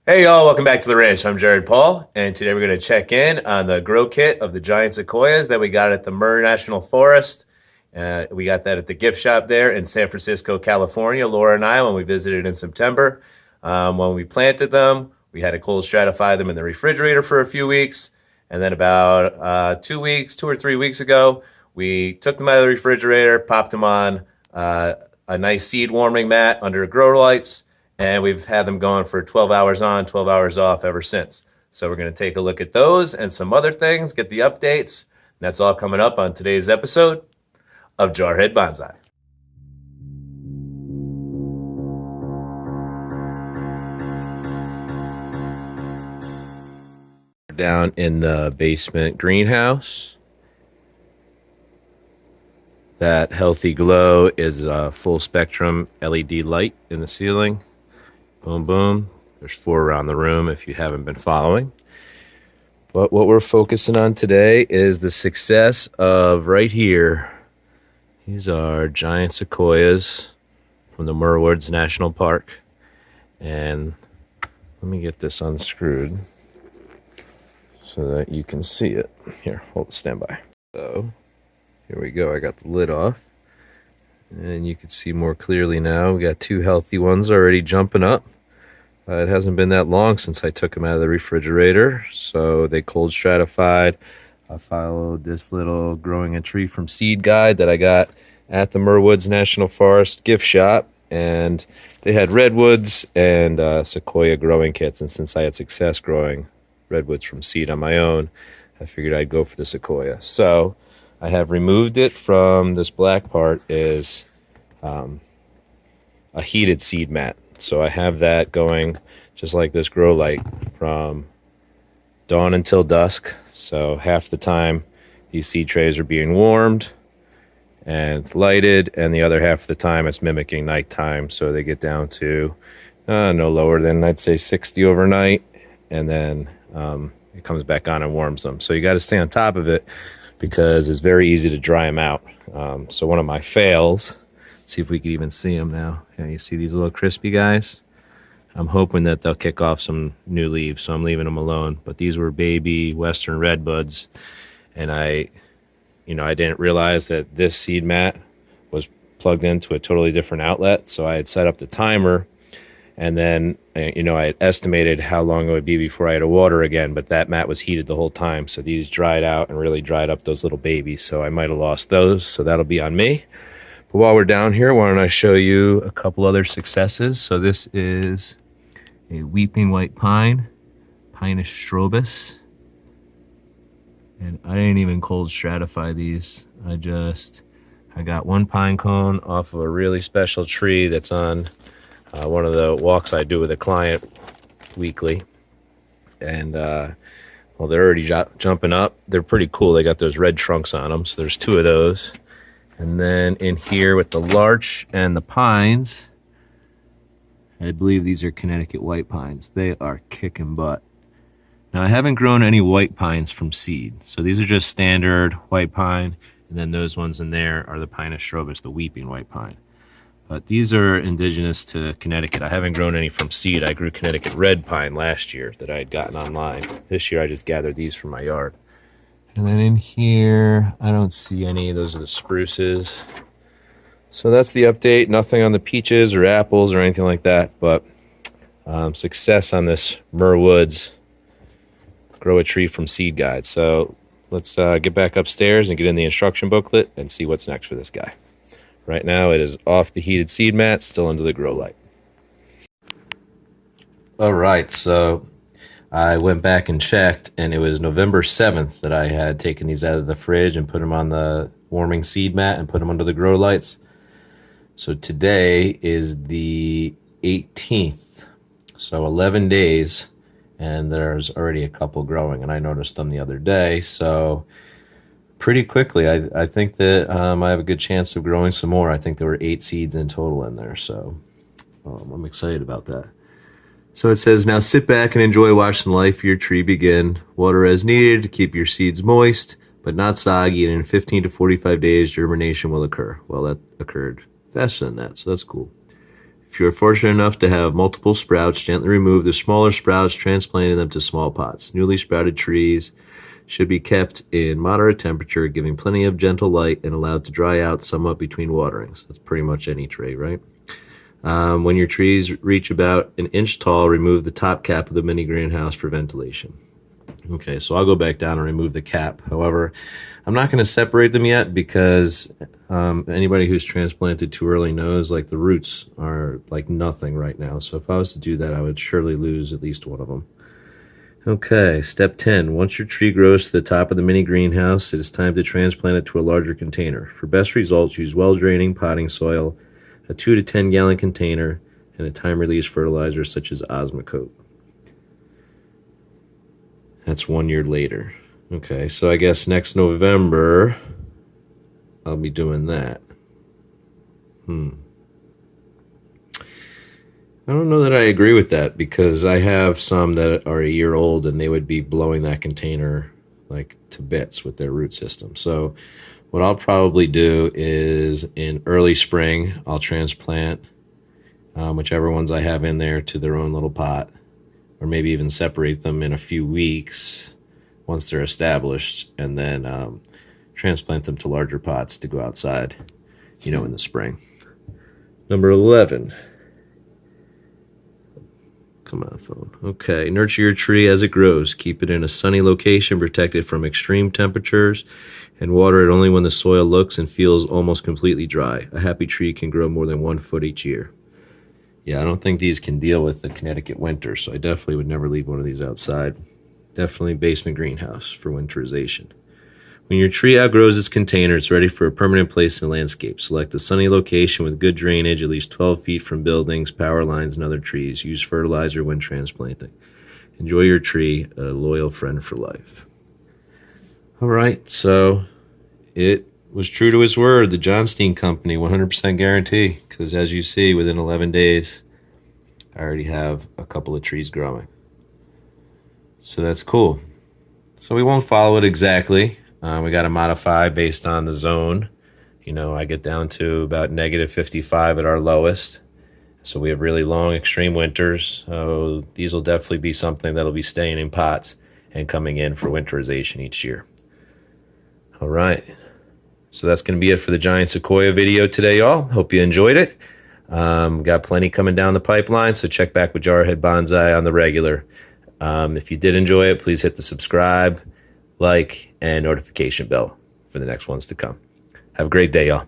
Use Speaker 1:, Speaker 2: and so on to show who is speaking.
Speaker 1: Hey y'all, welcome back to the ranch. I'm Jared Paul, and today we're going to check in on the grow kit of the giant sequoias that we got at the Muir National Forest. We got that at the gift shop there in San Francisco, California, Laura and I, when we visited in September. When we planted them, we had to cold stratify them in the refrigerator for a few weeks, and then about 2 or 3 weeks ago, we took them out of the refrigerator, popped them on a nice seed warming mat under grow lights, and we've had them going for 12 hours on, 12 hours off ever since. So we're going to take a look at those and some other things, get the updates. And that's all coming up on today's episode of Jarhead Bonsai. Down in the basement greenhouse. That healthy glow is a full spectrum LED light in the ceiling. Boom, boom. There's 4 around the room if you haven't been following. But what we're focusing on today is the success of right here. These are giant sequoias from the Muir National Park. And let me get this unscrewed so that you can see it. Here, stand by. So here we go. I got the lid off. And you can see more clearly now. We got 2 healthy ones already jumping up. It hasn't been that long since I took them out of the refrigerator, so they cold stratified. I followed this little growing a tree from seed guide that I got at the Muir National Forest gift shop, and they had redwoods and sequoia growing kits, and since I had success growing redwoods from seed on my own, I figured I'd go for the sequoia. So I have removed it from this black part is a heated seed mat. So I have that going just like this grow light from dawn until dusk. So half the time these seed trays are being warmed and lighted, and the other half of the time it's mimicking nighttime. So they get down to no lower than, I'd say, 60 overnight, and then it comes back on and warms them. So you got to stay on top of it because it's very easy to dry them out. So one of my fails, let's see if we can even see them now. Yeah, you see these little crispy guys? I'm hoping that they'll kick off some new leaves, so I'm leaving them alone. But these were baby Western redbuds, and I didn't realize that this seed mat was plugged into a totally different outlet. So I had set up the timer, and then I had estimated how long it would be before I had to water again, but that mat was heated the whole time. So these dried out and really dried up those little babies. So I might have lost those, so that'll be on me. But while we're down here, why don't I show you a couple other successes. So this is a weeping white pine, Pinus strobus. And I didn't even cold stratify these. I got one pine cone off of a really special tree that's on one of the walks I do with a client weekly. And well, they're already jumping up. They're pretty cool. They got those red trunks on them. So there's 2 of those. And then in here with the larch and the pines, I believe these are Connecticut white pines. They are kicking butt. Now, I haven't grown any white pines from seed. So these are just standard white pine. And then those ones in there are the Pinus strobus, the weeping white pine. But these are indigenous to Connecticut. I haven't grown any from seed. I grew Connecticut red pine last year that I had gotten online. This year I just gathered these from my yard. And then in here, I don't see any. Those are the spruces. So that's the update. Nothing on the peaches or apples or anything like that. But success on this Muir Woods grow a tree from seed guide. So let's get back upstairs and get in the instruction booklet and see what's next for this guy. Right now it is off the heated seed mat, still under the grow light. All right, so I went back and checked, and it was November 7th that I had taken these out of the fridge and put them on the warming seed mat and put them under the grow lights. So today is the 18th, so 11 days, and there's already a couple growing, and I noticed them the other day. So pretty quickly, I think that I have a good chance of growing some more. I think there were 8 seeds in total in there, so I'm excited about that. So it says, now sit back and enjoy watching the life of your tree begin. Water as needed to keep your seeds moist, but not soggy, and in 15 to 45 days, germination will occur. Well, that occurred faster than that, so that's cool. If you are fortunate enough to have multiple sprouts, gently remove the smaller sprouts, transplanting them to small pots. Newly sprouted trees should be kept in moderate temperature, giving plenty of gentle light and allowed to dry out somewhat between waterings. That's pretty much any tray, right? When your trees reach about an inch tall, remove the top cap of the mini greenhouse for ventilation. Okay, so I'll go back down and remove the cap. However, I'm not going to separate them yet because anybody who's transplanted too early knows like the roots are like nothing right now. So if I was to do that, I would surely lose at least one of them. Okay, step 10. Once your tree grows to the top of the mini greenhouse, it is time to transplant it to a larger container. For best results, use well-draining potting soil, a 2 to 10 gallon container, and a time-release fertilizer such as Osmocote. That's 1 year later. Okay, so I guess next November, I'll be doing that. I don't know that I agree with that because I have some that are a year old and they would be blowing that container like to bits with their root system. So what I'll probably do is in early spring, I'll transplant whichever ones I have in there to their own little pot, or maybe even separate them in a few weeks once they're established, and then transplant them to larger pots to go outside, in the spring. Number 11. Come on, phone. Okay, nurture your tree as it grows. Keep it in a sunny location, protected from extreme temperatures, and water it only when the soil looks and feels almost completely dry. A happy tree can grow more than 1 foot each year. Yeah, I don't think these can deal with the Connecticut winter, so I definitely would never leave one of these outside. Definitely basement greenhouse for winterization. When your tree outgrows its container, it's ready for a permanent place in the landscape. Select a sunny location with good drainage, at least 12 feet from buildings, power lines, and other trees. Use fertilizer when transplanting. Enjoy your tree, a loyal friend for life. All right, so it was true to his word, the Johnstein Company, 100% guarantee, because as you see, within 11 days, I already have a couple of trees growing. So that's cool. So we won't follow it exactly. We got to modify based on the zone. I get down to about negative 55 at our lowest. So we have really long, extreme winters. So these will definitely be something that'll be staying in pots and coming in for winterization each year. All right. So that's going to be it for the giant Sequoia video today, y'all. Hope you enjoyed it. Got plenty coming down the pipeline, so check back with Jarhead Bonsai on the regular. If you did enjoy it, please hit the subscribe, like, and notification bell for the next ones to come. Have a great day, y'all.